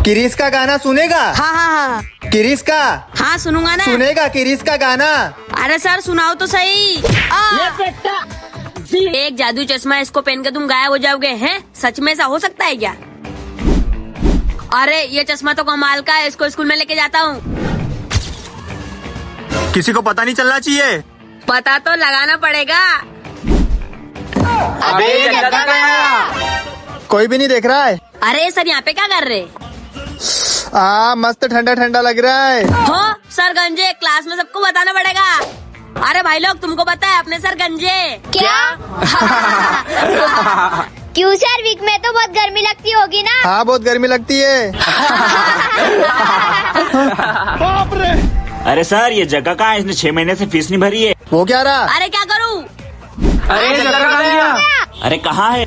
किरीस का गाना सुनेगा? हाँ हाँ हाँ किरीस का? हाँ सुनूंगा ना। सुनेगा किरीस का गाना? अरे सर सुनाओ तो सही। एक जादू चश्मा, इसको पहन के तुम गायब हो जाओगे हैं? सच में ऐसा हो सकता है क्या? अरे ये चश्मा तो कमाल का है, इसको स्कूल में लेके जाता हूँ। किसी को पता नहीं चलना चाहिए। पता तो लगाना पड़ेगा। अबे जग्गा गया। कोई भी नहीं देख रहा है। अरे सर यहाँ पे क्या कर रहे? मस्त ठंडा ठंडा लग रहा है। हो सर गंजे, क्लास में सबको बताना पड़ेगा। अरे भाई लोग, तुमको पता है अपने सर गंजे? क्या? क्यों सर, वीक में तो बहुत गर्मी लगती होगी ना? हाँ बहुत गर्मी लगती है। अरे सर ये जगह कहाँ है? इसने 6 महीने से फीस नहीं भरी है। वो क्या रहा? अरे क्या करूँ? अरे जग्गा कहाँ गया? अरे कहाँ है?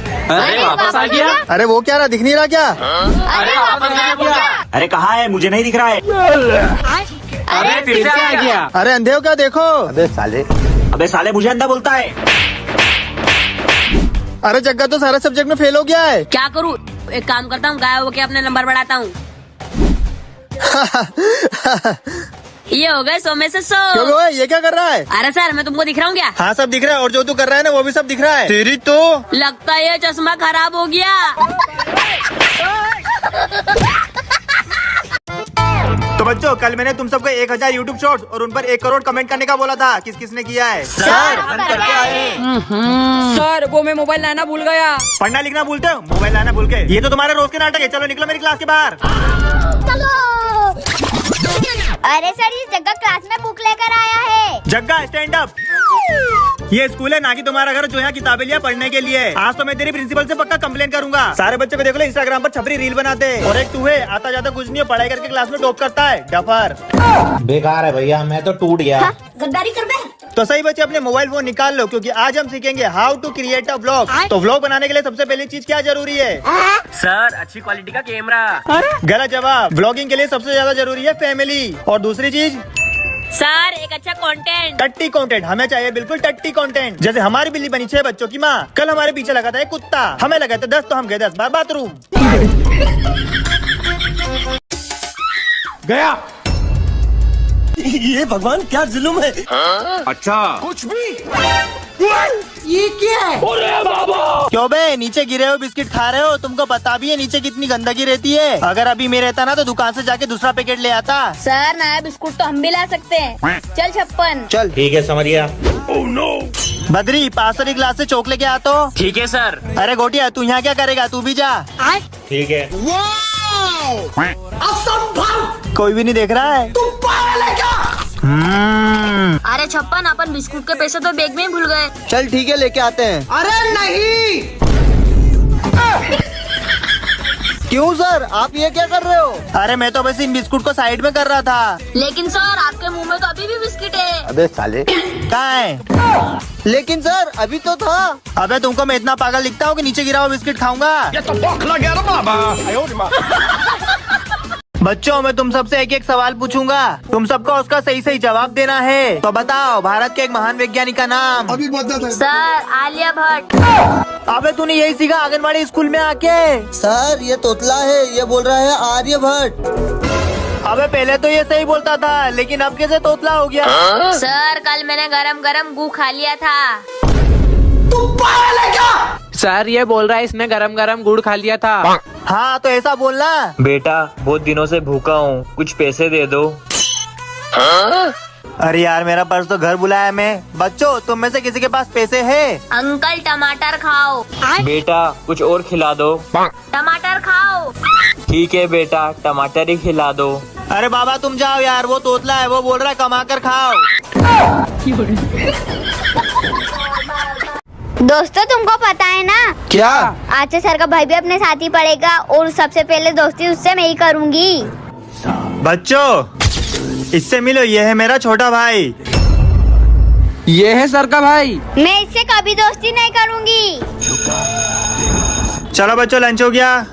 अरे वापस आ गया। अरे वो क्या रहा? दिख नहीं रहा क्या? अरे वापस आ गया। अरे कहाँ है? मुझे नहीं दिख रहा है। अरे फिर से आ गया। अरे अंधे हो क्या? देखो। अबे साले मुझे अंधा बोलता है। अरे जग्गा तो सारे सब्जेक्ट में फेल हो गया है। क्या करूँ? एक काम करता हूँ, गायब होके अपने नंबर बढ़ाता हूँ। ये हो गए 100 में से 100। क्यों बे, ये क्या कर रहा है? अरे सर मैं तुमको दिख रहा हूँ क्या? हाँ सब दिख रहा है, और जो तू कर रहा है ना वो भी सब दिख रहा है। तेरी तो लगता है ये चश्मा खराब हो गया। तो बच्चों, कल मैंने तुम सबको 1000 YouTube शॉर्ट्स और उन पर 1 करोड़ कमेंट करने का बोला था। किस किसने किया है? सर हम करके आए। सर वो मैं मोबाइल लाना भूल गया। पढ़ना लिखना भूलते हो, मोबाइल लाना भूल के। ये तो तुम्हारे रोज के नाटक है। चलो निकलो मेरी क्लास के बाहर। अरे सर, ये जग्गा क्लास में बुक लेकर आया है। जग्गा स्टैंड अप। ये स्कूल है ना कि तुम्हारा घर जो यहाँ किताबें लिया पढ़ने के लिए। आज तो मैं तेरी प्रिंसिपल से पक्का कंप्लेन करूंगा। सारे बच्चों को देख लो इंस्टाग्राम पर छपरी रील बनाते हैं। और एक तू है, आता जाता कुछ नहीं हो, पढ़ाई करके क्लास में टॉप करता है। डफर बेकार है भैया, मैं तो टूट गया। गद्दारी कर बे। तो सही बच्चे अपने मोबाइल फोन निकाल लो, क्योंकि आज हम सीखेंगे how to create a vlog. तो व्लॉग बनाने के लिए सबसे पहली चीज क्या जरूरी है? सर अच्छी क्वालिटी का कैमरा। गलत जवाब। व्लॉगिंग के लिए सबसे ज्यादा जरूरी है फैमिली। और दूसरी चीज सर एक अच्छा कंटेंट। टट्टी कंटेंट। हमें चाहिए बिल्कुल टट्टी कंटेंट। जैसे हमारी बिल्ली बनी 6 बच्चों की माँ। कल हमारे पीछे लगा था एक कुत्ता, हमें लगा था 10, तो हम गए 10 बार बाथरूम। गया। ये भगवान क्या जुल्म है। अच्छा कुछ भी। ये क्या है? क्यों बे, नीचे गिरे हो बिस्किट खा रहे हो? तुमको पता भी है नीचे कितनी गंदगी रहती है। अगर अभी मैं रहता ना तो दुकान से जाके दूसरा पैकेट ले आता। सर नया बिस्कुट तो हम भी ला सकते हैं। चल 56। चल ठीक है, समझ गया। बद्री 500 की ग्लास से चौक लेके आ तो। ठीक है सर। अरे गोटिया, तू यहाँ क्या करेगा? तू भी जा। ठीक है। कोई भी नहीं देख रहा है। अरे 56, अपन बिस्कुट के पैसे तो बैग में ही भूल गए। चल ठीक है, लेके आते हैं। अरे नहीं। क्यों सर, आप ये क्या कर रहे हो? अरे मैं तो बस इन बिस्कुट को साइड में कर रहा था। लेकिन सर आपके मुंह में तो अभी भी बिस्किट है। अबे साले। कहाँ है? लेकिन सर अभी तो था। अबे तुमको मैं इतना पागल दिखता हूँ कि नीचे गिरा हुआ बिस्किट खाऊंगा? ये तो बौखला गया ना बाबा। बच्चों, मैं तुम सबसे एक एक सवाल पूछूंगा। तुम सबको उसका सही सही जवाब देना है। तो बताओ, भारत के एक महान वैज्ञानिक का नाम? सर आलिया भट्ट। अबे तूने यही सीखा आंगनबाड़ी स्कूल में आके? सर ये तोतला है, ये बोल रहा है आर्यभट्ट। अबे पहले तो ये सही बोलता था, लेकिन अब कैसे तोतला हो गया? सर कल मैंने गरम गरम गू खा लिया था। सर ये बोल रहा है इसने गरम गरम गुड़ खा लिया था। हाँ तो ऐसा बोलना। बेटा बहुत दिनों से भूखा हूँ, कुछ पैसे दे दो। अरे यार, मेरा पर्स तो घर बुलाया मैं। बच्चों, तुम में से किसी के पास पैसे है? अंकल टमाटर खाओ। बेटा कुछ और खिला दो। टमाटर खाओ। ठीक है बेटा, टमाटर ही खिला दो। अरे बाबा तुम जाओ यार, वो तोतला है, वो बोल रहा है कमा कर खाओ। दोस्तों तुमको पता है ना, क्या? आज से सर का भाई भी अपने साथ ही पढ़ेगा और सबसे पहले दोस्ती उससे मैं ही करूँगी। बच्चों इससे मिलो, ये है मेरा छोटा भाई। ये है सर का भाई। मैं इससे कभी दोस्ती नहीं करूँगी। चलो बच्चों, लंच हो गया।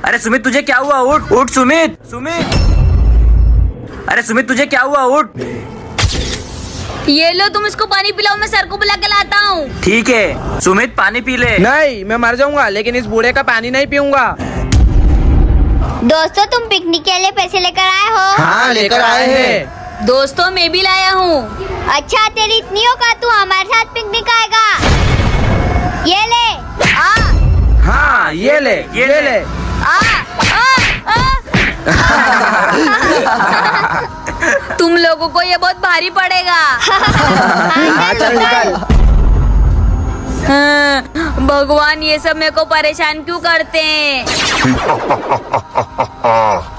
अरे सुमित तुझे क्या हुआ? उठ उठ सुमित। सुमित, अरे सुमित तुझे क्या हुआ? उठ। ये लो तुम इसको पानी पिलाओ, मैं सर को बुला के लाता हूँ। ठीक है सुमित पानी पी ले। नहीं मैं मर जाऊंगा लेकिन इस बूढ़े का पानी नहीं पीऊंगा। दोस्तों तुम पिकनिक के लिए पैसे लेकर आए हो? हाँ लेकर आए हैं। दोस्तों मैं भी लाया हूँ। अच्छा तेरी इतनी होगा, तू हमारे साथ पिकनिक आएगा। ये ले। हाँ ये ले। तुम लोगों को ये बहुत भारी पड़ेगा। हाँ चल निकल। भगवान ये सब मेरे को परेशान क्यों करते हैं?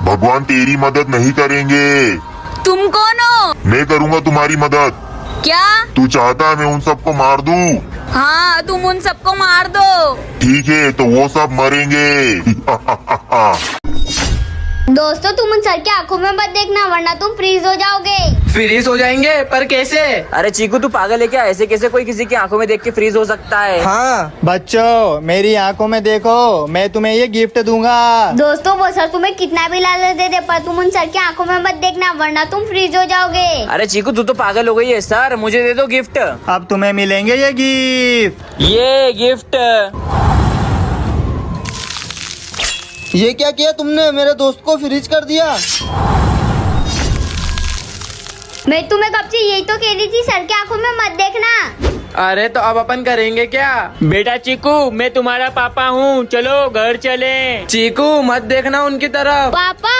भगवान तेरी मदद नहीं करेंगे, तुम कौन हो? मैं करूँगा तुम्हारी मदद। क्या? तू चाहता है मैं उन सबको मार दूं? हाँ तुम उन सबको मार दो। ठीक है तो वो सब मरेंगे। दोस्तों तुम उन सर की आंखों में मत देखना वरना तुम फ्रीज हो जाओगे। फ्रीज हो जाएंगे पर कैसे? अरे चीकू तू पागल है क्या? ऐसे कैसे कोई किसी की आंखों में देख के फ्रीज हो सकता है? हाँ बच्चों मेरी आंखों में देखो, मैं तुम्हें ये गिफ्ट दूंगा। दोस्तों वो सर तुम्हें कितना भी लालच दे दे पर तुम उन सर की आंखों में मत देखना वरना तुम फ्रीज हो जाओगे। अरे चीकू तू तो पागल हो गई है। सर मुझे दे दो गिफ्ट। अब तुम्हें मिलेंगे ये गिफ्ट। ये गिफ्ट। ये क्या किया तुमने? मेरे दोस्त को फ्रीज कर दिया। मैं तुम्हें कब से यही तो कह रही थी सर की आंखों में मत देखना। अरे तो अब अपन करेंगे क्या? बेटा चीकू मैं तुम्हारा पापा हूँ, चलो घर चले। चीकू मत देखना उनकी तरफ। पापा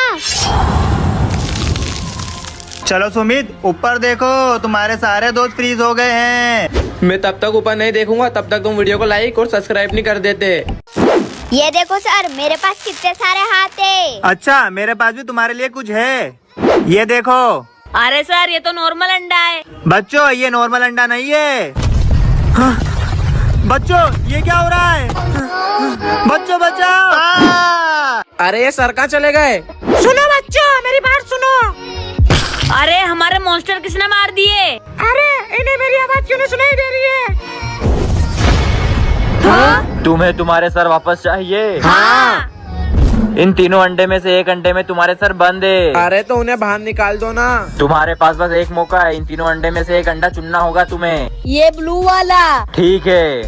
चलो सुमित ऊपर देखो, तुम्हारे सारे दोस्त फ्रीज हो गए हैं। मैं तब तक ऊपर नहीं देखूंगा तब तक तुम वीडियो को लाइक और सब्सक्राइब नहीं कर देते। ये देखो सर मेरे पास कितने सारे हाथ है। अच्छा मेरे पास भी तुम्हारे लिए कुछ है, ये देखो। अरे सर ये तो नॉर्मल अंडा है। बच्चों ये नॉर्मल अंडा नहीं है। हाँ, बच्चों ये क्या हो रहा है? बच्चों बचाओ। अरे ये सर कहाँ चले गए? सुनो बच्चों मेरी बात सुनो। अरे हमारे मॉन्स्टर किसने मार दिए? अरे इन्हें मेरी आवाज क्यों नहीं सुनाई दे रही है? तुम्हें तुम्हारे सर वापस चाहिए? हाँ। इन तीनों अंडे में से एक अंडे में तुम्हारे सर बंद है। अरे तो उन्हें बाहर निकाल दो ना। तुम्हारे पास बस एक मौका है, इन तीनों अंडे में से एक अंडा चुनना होगा तुम्हें। ये ब्लू वाला। ठीक है।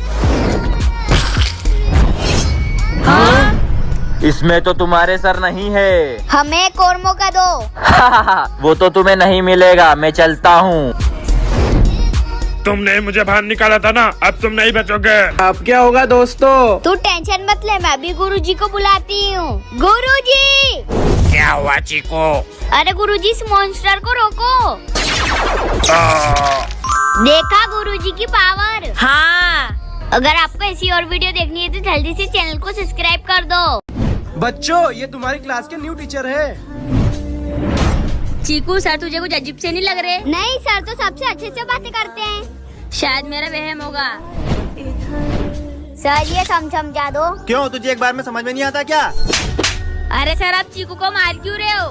इसमें तो तुम्हारे सर नहीं है। हमें एक और मौका दो। वो तो तुम्हें नहीं मिलेगा, मैं चलता हूँ। तुमने मुझे बाहर निकाला था ना, अब तुम नहीं बचोगे। अब क्या होगा दोस्तों? तू टेंशन मत ले, मैं अभी गुरुजी को बुलाती हूँ। गुरुजी! क्या हुआ चीकू? अरे गुरुजी इस मॉन्स्टर को रोको। देखा गुरुजी की पावर। हाँ। अगर आपको ऐसी और वीडियो देखनी है तो जल्दी से चैनल को सब्सक्राइब कर दो। बच्चों ये तुम्हारी क्लास के न्यू टीचर है। चीकू सर तुझे कुछ अजीब से नहीं लग रहे? नहीं सर तो सबसे अच्छे से बातें करते हैं। शायद मेरा वहम होगा। सर ये समझा दो। क्यों तुझे एक बार में समझ में नहीं आता क्या? अरे सर आप चीकू को मार क्यों रहे हो?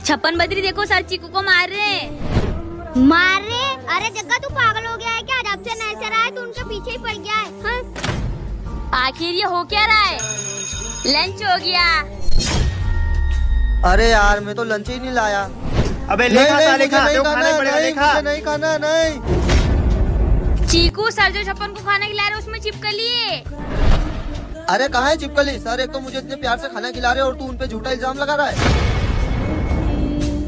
छप्पन बदरी देखो सर चीकू को मार रहे हैं। मार रहे? अरे जग्गा तू पागल हो गया है क्या? जब से नए सर आए तो उनके पीछे ही पड़ गया है। हाँ? आखिर ये हो क्या रहा है? लंच हो गया। अरे यार मैं तो लंच ही नहीं लाया। अबे नहीं लेखा नहीं था, मुझे लेखा नहीं देखो, खाना खाना ही है, पड़ेगा, नहीं लेखा। मुझे नहीं खाना, नहीं। चीकू सर जो छप्पन को खाना खिला रहे उसमें चिपक लिए। अरे कहाँ है चिपकली? सर एक तो मुझे इतने प्यार से खाना खिला रहे और तू उन पे झूठा इल्जाम लगा रहा है।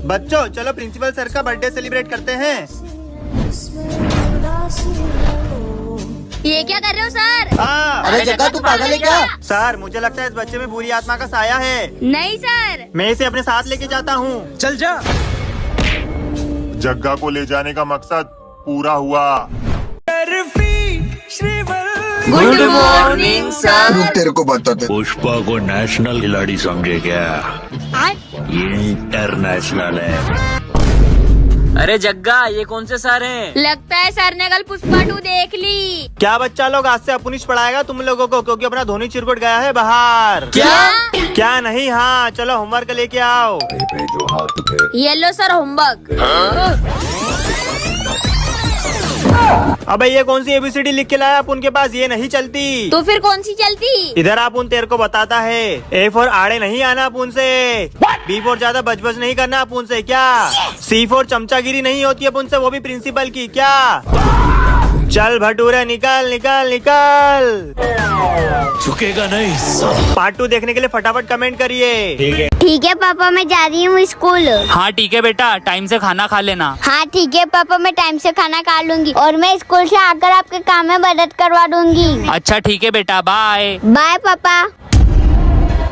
बच्चों चलो प्रिंसिपल सर का बर्थडे सेलिब्रेट करते हैं। ये क्या कर रहे हो सर? हाँ। अरे जग्गा तू पागल है क्या? सर मुझे लगता है इस बच्चे में बुरी आत्मा का साया है। नहीं सर। मैं इसे अपने साथ लेके जाता हूँ। चल जा। जग्गा को ले जाने का मकसद पूरा हुआ। Good morning sir. तेरे को बताते। पुष्पा को नेशनल खिलाड़ी समझे क्या? ये इंटरनेशनल है। अरे जग्गा ये कौन से सर हैं? लगता है सर ने कल पुष्पा 2 देख ली। क्या बच्चा लोग आज से अपुनिश पढ़ाएगा तुम लोगों को, क्योंकि अपना धोनी चिरकुट गया है बाहर। क्या नहीं? हाँ चलो होमवर्क लेके आओ। Yellow sir homework. अबे ये कौन सी एबीसीडी लिख के लाया आप उनके पास, ये नहीं चलती। तो फिर कौन सी चलती? इधर आप उन तेरे को बताता है। ए फॉर आड़े नहीं आना आप उनसे, बी फॉर ज्यादा बजबज नहीं करना आप उनसे क्या, सी फॉर चमचागिरी नहीं होती है उनसे, वो भी प्रिंसिपल की क्या। चल भटूरे निकल निकल निकल। झुकेगा नहीं। पार्ट 2 देखने के लिए फटाफट कमेंट करिए। ठीक है पापा, मैं जा रही हूँ स्कूल। हाँ ठीक है बेटा, टाइम से खाना खा लेना। हाँ ठीक है पापा, मैं टाइम से खाना खा लूंगी और मैं स्कूल से आकर आपके काम में मदद करवा दूंगी। अच्छा ठीक है बेटा, बाय। बाय पापा।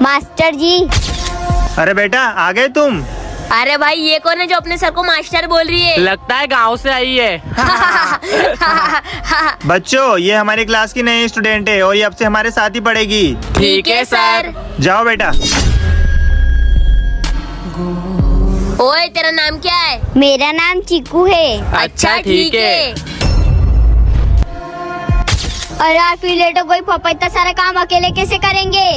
मास्टर जी। अरे बेटा आ गए तुम। अरे भाई ये कौन है जो अपने सर को मास्टर बोल रही है? लगता है गांव से आई है। बच्चों ये हमारी क्लास की नई स्टूडेंट है और ये अब से हमारे साथ ही पढ़ेगी। ठीक है सर। जाओ बेटा। ओए तेरा नाम क्या है? मेरा नाम चीकू है। अच्छा ठीक है। अरे यार फिर लेट हो गई, पापा इतना सारा काम अकेले कैसे करेंगे?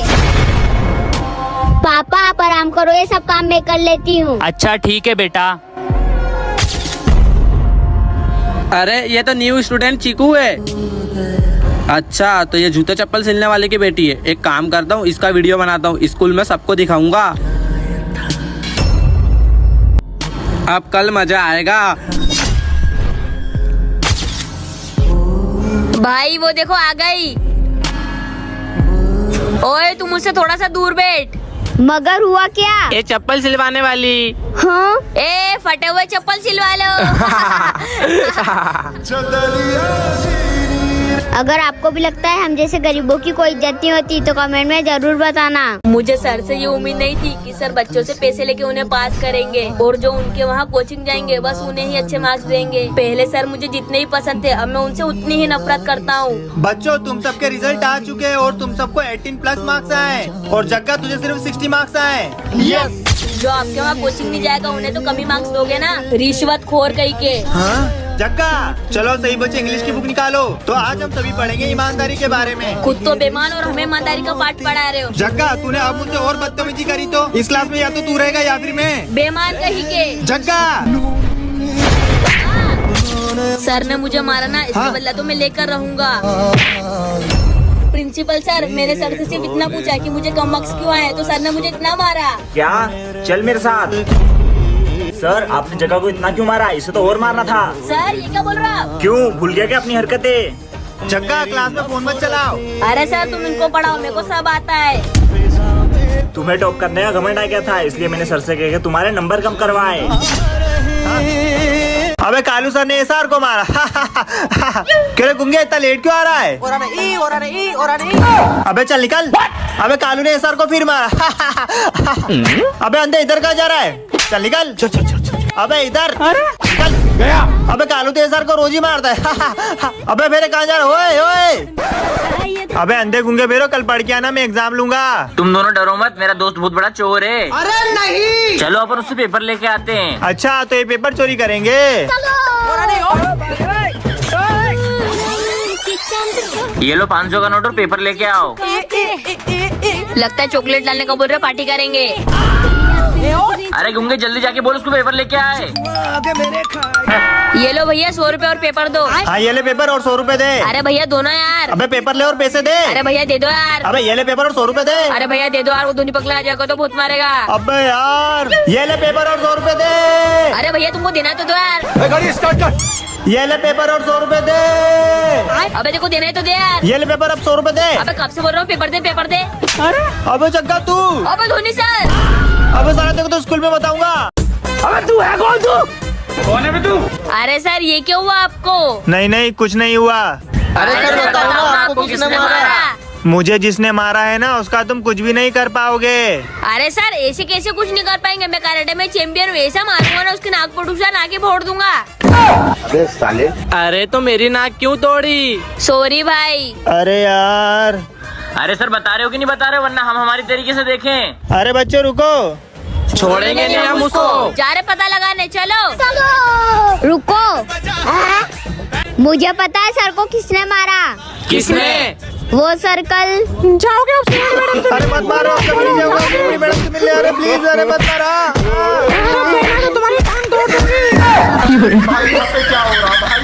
पापा आप आराम करो, ये सब काम मैं कर लेती हूँ। अच्छा ठीक है बेटा। अरे ये तो न्यू स्टूडेंट चीकू है। अच्छा तो ये जूते चप्पल सिलने वाले की बेटी है। एक काम करता हूँ, इसका वीडियो बनाता हूँ, स्कूल में सबको दिखाऊंगा। अब कल मजा आएगा। भाई वो देखो आ गई। ओए तुम मुझसे थोड़ा सा दूर बैठ। मगर हुआ क्या? ये चप्पल सिलवाने वाली। हाँ? ए फटे हुए चप्पल सिलवा लो। अगर आपको भी लगता है हम जैसे गरीबों की कोई इज्जत नहीं होती तो कमेंट में जरूर बताना। मुझे सर से ये उम्मीद नहीं थी कि सर बच्चों से पैसे लेके उन्हें पास करेंगे और जो उनके वहाँ कोचिंग जाएंगे बस उन्हें ही अच्छे मार्क्स देंगे। पहले सर मुझे जितने ही पसंद थे, अब मैं उनसे उतनी ही नफरत करता हूँ। बच्चों तुम सबके रिजल्ट आ चुके हैं और तुम सबको 18+ मार्क्स आए और जग्गा तुझे सिर्फ 60 मार्क्स आए। जो आपके वहाँ कोचिंग नहीं जाएगा उन्हें तो कमी मार्क्स दोगे ना, रिश्वत खोर कहीं के। हाँ? जग्गा चलो सही बच्चे इंग्लिश की बुक निकालो। तो आज हम सभी पढ़ेंगे ईमानदारी के बारे में। खुद तो बेईमान और हमें ईमानदारी का पाठ पढ़ा रहे हो। जग्गा तूने अब मुझसे और बदतमीजी करी तो इस क्लास में या तो तू रहेगा या फिर मैं। बेईमान कहीं के। जग्गा सर ने मुझे मारा ना, इसका बदला तो मैं लेकर रहूंगा। प्रिंसिपल सर, मैंने सर से सिर्फ इतना पूछा कि मुझे कम मार्क्स क्यों आए तो सर ने मुझे इतना मारा। क्या? चल मेरे साथ। सर आपने जगह को इतना क्यों मारा? इसे तो और मारना था। सर ये क्या बोल रहा है? क्यों भूल गया क्या अपनी हरकतें? जग्गा क्लास में फोन मत चलाओ। अरे सर तुम इनको पढ़ाओ, मेरे को सब आता है। तुम्हें टॉप करने का घमंड आ गया था, इसलिए मैंने सर से कह के तुम्हारे नंबर कम करवाए। अबे कालू सर ने एसआर को मारा। क्यों रे गुंगे इतना लेट क्यों आ रहा है? अबे चल निकल। अबे कालू ने एसआर को फिर मारा। अबे अंधे इधर कहाँ जा रहा है? चल निकल। अबे इधर निकल गया। अबे कालू तो एसआर को रोज ही मारता है। अबे मेरे कहाँ जा रहा? ओए ओए। अबे अंधे गुंगे फेरो, कल पढ़ के आना, मैं एग्जाम लूंगा। तुम दोनों डरो मत, मेरा दोस्त बहुत बड़ा चोर है। अरे नहीं। चलो अपन उससे पेपर लेके आते हैं। अच्छा तो ये पेपर चोरी करेंगे। ये लो 500 का नोट और पेपर लेके आओ। लगता है चॉकलेट लाने का बोल रहे, पार्टी करेंगे। अरे गुंगे जल्दी जाके बोल उसको पेपर लेके आए। ये लो भैया 100 रुपए और पेपर दो। हाँ ये ले पेपर और 100 रुपए दे। अरे भैया दोनों यार। अबे पेपर ले और पैसे दे। अरे भैया दे दो यार। अबे ये ले पेपर और 100 रुपए दे। अरे भैया दे दो यार, वो धोनी पकड़ा जाएगा तो बहुत मारेगा। अबे यार ये ले पेपर और 100 रुपए दे। अरे भैया तुमको देना तो दो यार। गाड़ी स्टार्ट कर। ये ले पेपर और 100 रुपए दे। अबे देखो देना है तो दे यार। ये ले पेपर अब 100 रुपए दे। अबे कब से बोल रहा हूँ पेपर दे पेपर दे। अबे जग्गा तू। अबे धोनी सर। अबे सारा तेरे को तो स्कूल में बताऊंगा। अबे तू है कौन? कौन है तू? अरे सर ये क्या हुआ आपको? नहीं नहीं कुछ नहीं हुआ। अरे सर बताओ ना, आपको किसने मारा? मुझे जिसने मारा है ना उसका तुम कुछ भी नहीं कर पाओगे। अरे सर ऐसे कैसे कुछ नहीं कर पाएंगे? मैं कराटे में चैंपियन हूँ, ऐसा मारूंगा ना उसकी नाक पटूसा नाके फोड़ दूंगा। अबे साले। अरे तो मेरी नाक क्यों तोड़ी? सॉरी भाई। अरे यार। अरे सर बता रहे हो कि नहीं बता रहे हो, वरना हम हमारी तरीके से देखें। अरे बच्चों रुको। छोड़ेंगे नहीं हम उसको। जा रहे पता लगाने, चलो। रुको। मुझे पता है सर को किसने मारा। किसने? वो सर्कल। अरे मत मारो, मैडम से मिलने आ रहे प्लीज। अरे मत मारो। भाई यहाँ पे क्या हो रहा भाई?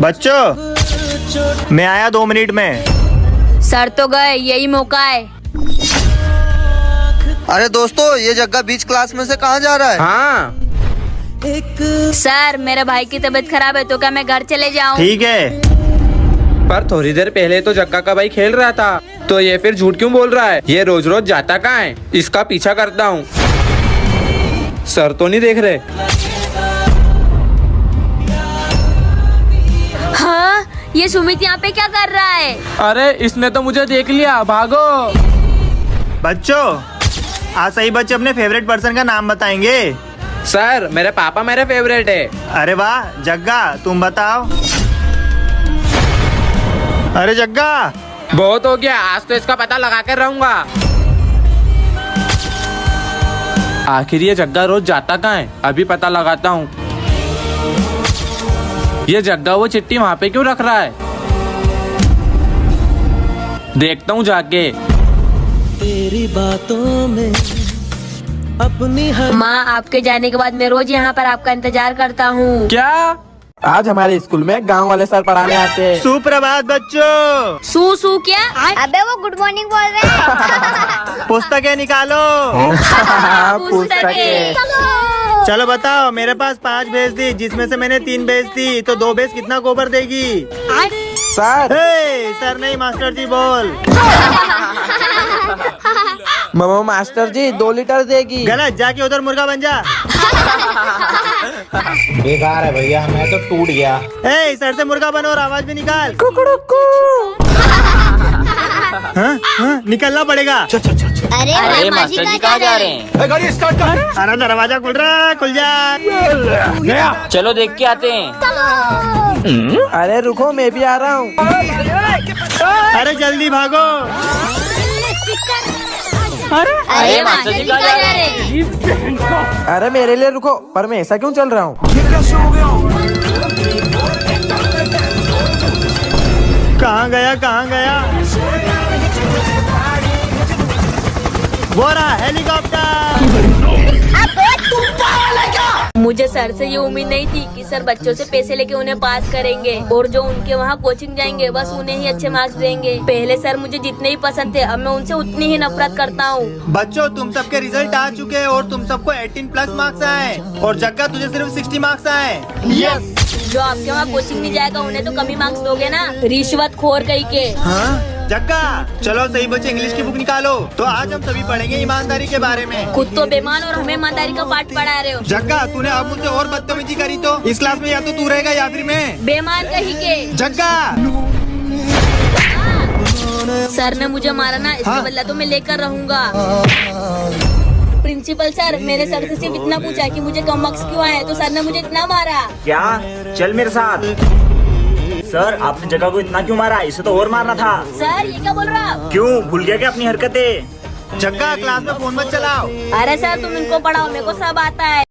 बच्चों मैं आया 2 मिनट में। सर तो गए, यही मौका है। अरे दोस्तों, ये जग्गा बीच क्लास में से कहाँ जा रहा है? हाँ सर मेरे भाई की तबीयत खराब है, तो क्या मैं घर चले जाऊं? ठीक है। पर थोड़ी देर पहले तो जग्गा का भाई खेल रहा था, तो ये फिर झूठ क्यों बोल रहा है? ये रोज रोज जाता कहाँ है? इसका पीछा करता हूँ। सर तो नहीं देख रहे? हाँ, ये सुमित यहाँ पे क्या कर रहा है? अरे इसने तो मुझे देख लिया, भागो। बच्चों आज सही बच्चे अपने फेवरेट पर्सन का नाम बताएंगे। सर मेरे पापा मेरे फेवरेट है। अरे वाह जग्गा, तुम बताओ। अरे जग्गा, बहुत हो गया, आज तो इसका पता लगा कर रहूंगा। आखिर ये जग्गा रोज जाता कहाँ है? अभी पता लगाता हूँ। ये जग्गा वो चिट्ठी वहाँ पे क्यों रख रहा है? देखता हूँ जाके। तेरी बातों में अपनी माँ, आपके जाने के बाद मैं रोज यहाँ पर आपका इंतजार करता हूँ। क्या आज हमारे स्कूल में गांव वाले सर पढ़ाने आते हैं? सुप्रभात बच्चों। सू क्या? अबे वो गुड मॉर्निंग बोल रहे हैं। पुस्तकें निकालो। पुस्तकें। चलो बताओ, मेरे पास 5 भैंस थी, जिसमें से मैंने 3 भैंस थी, तो 2 भैंस कितना गोबर देगी? सर सर नहीं मास्टर जी बोल। मम्मा मास्टर जी 2 लीटर देगी। गलत, जाके उधर मुर्गा बन जा। बेकार है भैया, मैं तो टूट गया। सर से मुर्गा बनो और आवाज भी निकाल। निकलना पड़ेगा। अरे मास्टर जी कहाँ जा रहे हैं? गाड़ी स्टार्ट कर। अरे दरवाजा खुल रहा है, खुल जा। चलो देख के आते हैं। अरे रुको, मैं भी आ रहा हूँ। अरे जल्दी भागो। अरे मास्टर जी कहाँ जा रहे हैं? अरे मेरे लिए रुको, पर मैं ऐसा क्यों चल रहा हूँ? कहाँ गया? वो रहा हेलीकॉप्टर। मुझे सर से ये उम्मीद नहीं थी कि सर बच्चों से पैसे लेके उन्हें पास करेंगे और जो उनके वहाँ कोचिंग जाएंगे बस उन्हें ही अच्छे मार्क्स देंगे। पहले सर मुझे जितने ही पसंद थे, अब मैं उनसे उतनी ही नफरत करता हूँ। बच्चों तुम सबके रिजल्ट आ चुके हैं और तुम सबको 18+ मार्क्स आए और जग्गा तुझे सिर्फ 60 मार्क्स आए। जो आपके वहाँ कोचिंग नहीं जाएगा उन्हें तो कमी मार्क्स दोगे ना? रिश्वत खोर कहीं के। हाँ जग्गा, चलो सही बच्चे इंग्लिश की बुक निकालो, तो आज हम सभी पढ़ेंगे ईमानदारी के बारे में। खुद तो बेईमान और हमें ईमानदारी का पाठ पढ़ा रहे हो। जग्गा, तूने अब मुझसे और बदतमीजी करी तो इस क्लास में या तो तू रहेगा या फिर मैं। बेईमान कहीं के। जग्गा, सर ने मुझे मारा ना, इसका बदला तो मैं लेकर रहूंगा। प्रिंसिपल सर, मेरे सर से सिर्फ इतना पूछा कि मुझे कम मार्क्स क्यों आए, तो सर ने मुझे इतना मारा। क्या? चल मेरे साथ। सर आपने जगह को इतना क्यों मारा? इसे तो और मारना था। सर ये क्या बोल रहा है? क्यों भूल गया क्या अपनी हरकतें? जग्गा क्लास में फोन मत चलाओ। अरे सर तुम इनको पढ़ाओ, मेरे को सब आता है।